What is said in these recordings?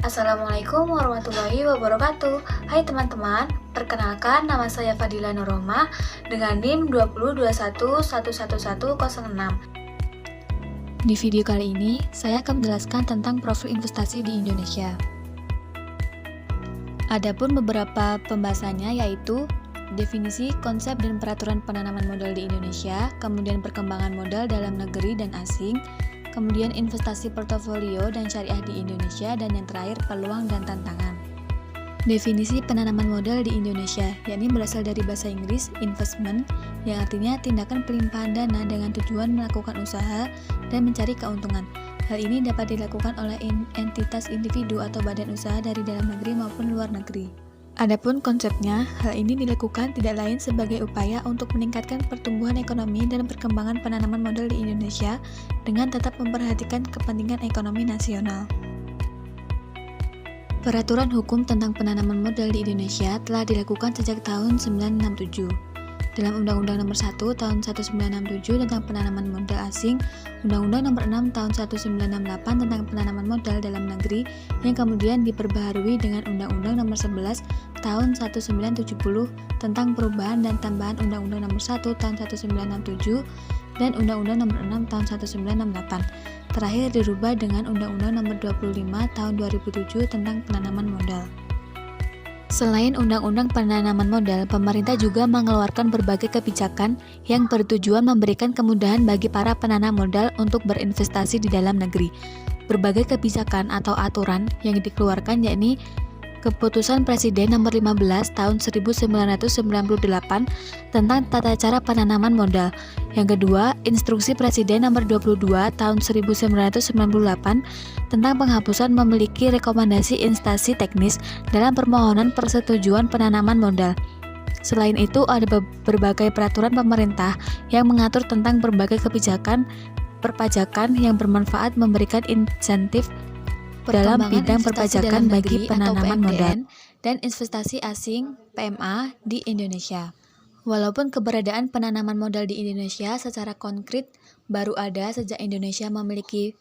Assalamualaikum warahmatullahi wabarakatuh. Hai teman-teman, perkenalkan nama saya Fadila Nuroma dengan NIM 2021111106. Di video kali ini, saya akan menjelaskan tentang profil investasi di Indonesia. Adapun beberapa pembahasannya yaitu definisi, konsep, dan peraturan penanaman modal di Indonesia, kemudian perkembangan modal dalam negeri dan asing, kemudian investasi portofolio dan syariah di Indonesia, dan yang terakhir peluang dan tantangan. Definisi penanaman modal di Indonesia, yakni berasal dari bahasa Inggris investment, yang artinya tindakan pelimpahan dana dengan tujuan melakukan usaha dan mencari keuntungan. Hal ini dapat dilakukan oleh entitas individu atau badan usaha dari dalam negeri maupun luar negeri. Adapun konsepnya, hal ini dilakukan tidak lain sebagai upaya untuk meningkatkan pertumbuhan ekonomi dan perkembangan penanaman modal di Indonesia dengan tetap memperhatikan kepentingan ekonomi nasional. Peraturan hukum tentang penanaman modal di Indonesia telah dilakukan sejak tahun 1967. Dalam Undang-Undang Nomor 1 Tahun 1967 tentang penanaman modal asing, Undang-Undang Nomor 6 Tahun 1968 tentang penanaman modal dalam negeri yang kemudian diperbaharui dengan Undang-Undang Nomor 11 Tahun 1970 tentang perubahan dan tambahan Undang-Undang Nomor 1 Tahun 1967 dan Undang-Undang Nomor 6 Tahun 1968. Terakhir dirubah dengan Undang-Undang Nomor 25 Tahun 2007 tentang penanaman modal. Selain undang-undang penanaman modal, pemerintah juga mengeluarkan berbagai kebijakan yang bertujuan memberikan kemudahan bagi para penanam modal untuk berinvestasi di dalam negeri. Berbagai kebijakan atau aturan yang dikeluarkan yakni Keputusan Presiden Nomor 15 Tahun 1998 tentang tata cara penanaman modal. Yang kedua, Instruksi Presiden Nomor 22 Tahun 1998 tentang penghapusan memiliki rekomendasi instansi teknis dalam permohonan persetujuan penanaman modal. Selain itu, ada berbagai peraturan pemerintah yang mengatur tentang berbagai kebijakan perpajakan yang bermanfaat memberikan insentif dalam bidang perpajakan bagi penanaman modal dan investasi asing (PMA) di Indonesia. Walaupun keberadaan penanaman modal di Indonesia secara konkret baru ada sejak Indonesia memiliki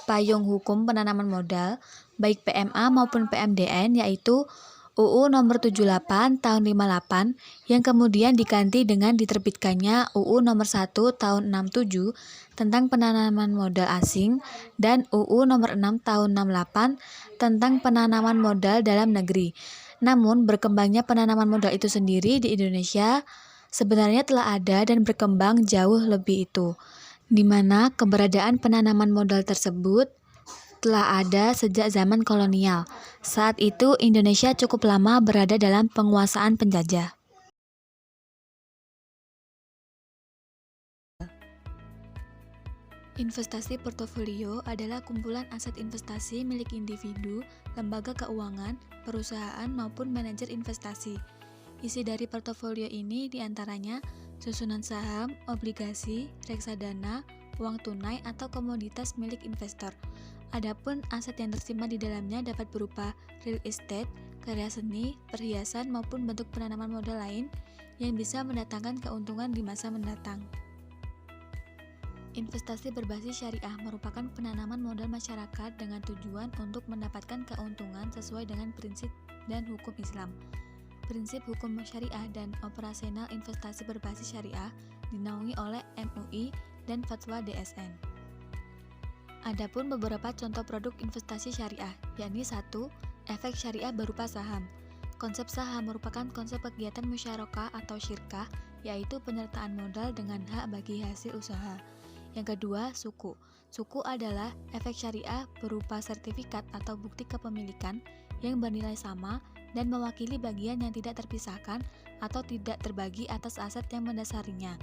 payung hukum penanaman modal, baik PMA maupun PMDN, yaitu UU Nomor 78 Tahun 58 yang kemudian diganti dengan diterbitkannya UU Nomor 1 Tahun 67 tentang penanaman modal asing dan UU Nomor 6 Tahun 68 tentang penanaman modal dalam negeri. Namun, berkembangnya penanaman modal itu sendiri di Indonesia sebenarnya telah ada dan berkembang jauh lebih itu, di mana keberadaan penanaman modal tersebut telah ada sejak zaman kolonial. Saat itu Indonesia cukup lama berada dalam penguasaan penjajah. Investasi portofolio adalah kumpulan aset investasi milik individu, lembaga keuangan, perusahaan maupun manajer investasi. Isi dari portofolio ini diantaranya susunan saham, obligasi, reksadana, uang tunai atau komoditas milik investor. Adapun aset yang tersimpan di dalamnya dapat berupa real estate, karya seni, perhiasan maupun bentuk penanaman modal lain yang bisa mendatangkan keuntungan di masa mendatang. Investasi berbasis syariah merupakan penanaman modal masyarakat dengan tujuan untuk mendapatkan keuntungan sesuai dengan prinsip dan hukum Islam. Prinsip hukum syariah dan operasional investasi berbasis syariah dinaungi oleh MUI dan Fatwa DSN. Adapun beberapa contoh produk investasi syariah, yakni 1. Efek syariah berupa saham. Konsep saham merupakan konsep kegiatan musyarakah atau syirkah, yaitu penyertaan modal dengan hak bagi hasil usaha. Yang kedua, suku. Suku adalah efek syariah berupa sertifikat atau bukti kepemilikan yang bernilai sama dan mewakili bagian yang tidak terpisahkan atau tidak terbagi atas aset yang mendasarinya.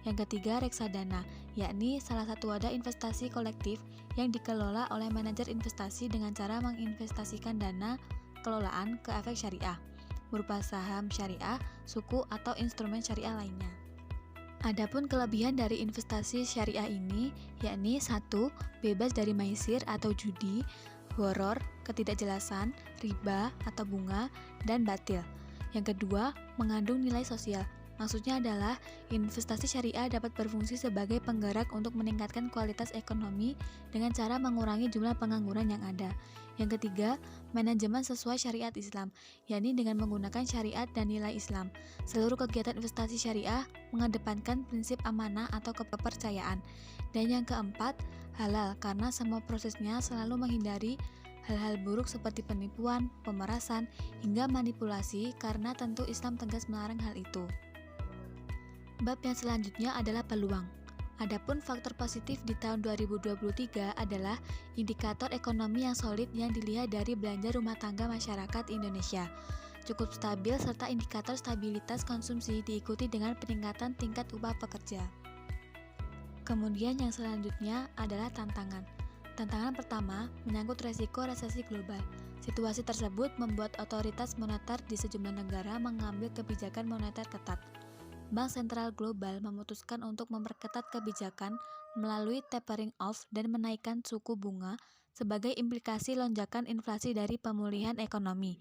Yang ketiga, reksadana, yakni salah satu wadah investasi kolektif yang dikelola oleh manajer investasi dengan cara menginvestasikan dana kelolaan ke efek syariah, berupa saham syariah, suku, atau instrumen syariah lainnya. Adapun kelebihan dari investasi syariah ini, yakni 1. Bebas dari maisir atau judi, horor, ketidakjelasan, riba atau bunga, dan batil. Yang kedua, mengandung nilai sosial. Maksudnya adalah investasi syariah dapat berfungsi sebagai penggerak untuk meningkatkan kualitas ekonomi dengan cara mengurangi jumlah pengangguran yang ada. Yang ketiga, manajemen sesuai syariat Islam, yakni dengan menggunakan syariat dan nilai Islam. Seluruh kegiatan investasi syariah mengedepankan prinsip amanah atau kepercayaan. Dan yang keempat, halal, karena semua prosesnya selalu menghindari hal-hal buruk seperti penipuan, pemerasan, hingga manipulasi karena tentu Islam tegas melarang hal itu. Bab yang selanjutnya adalah peluang. Adapun faktor positif di tahun 2023 adalah indikator ekonomi yang solid yang dilihat dari belanja rumah tangga masyarakat Indonesia. Cukup stabil serta indikator stabilitas konsumsi diikuti dengan peningkatan tingkat upah pekerja. Kemudian yang selanjutnya adalah tantangan. Tantangan pertama menyangkut resiko resesi global. Situasi tersebut membuat otoritas moneter di sejumlah negara mengambil kebijakan moneter ketat. Bank Sentral Global memutuskan untuk memperketat kebijakan melalui tapering off dan menaikkan suku bunga sebagai implikasi lonjakan inflasi dari pemulihan ekonomi.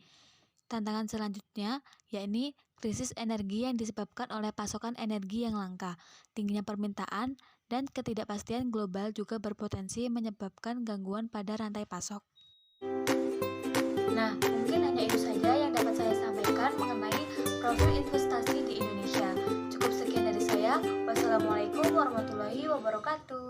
Tantangan selanjutnya yakni krisis energi yang disebabkan oleh pasokan energi yang langka, tingginya permintaan, dan ketidakpastian global juga berpotensi menyebabkan gangguan pada rantai pasok. Nah, mungkin hanya itu saja yang dapat saya sampaikan mengenai profil investasi di Indonesia. Cukup sekian dari saya. Wassalamualaikum warahmatullahi wabarakatuh.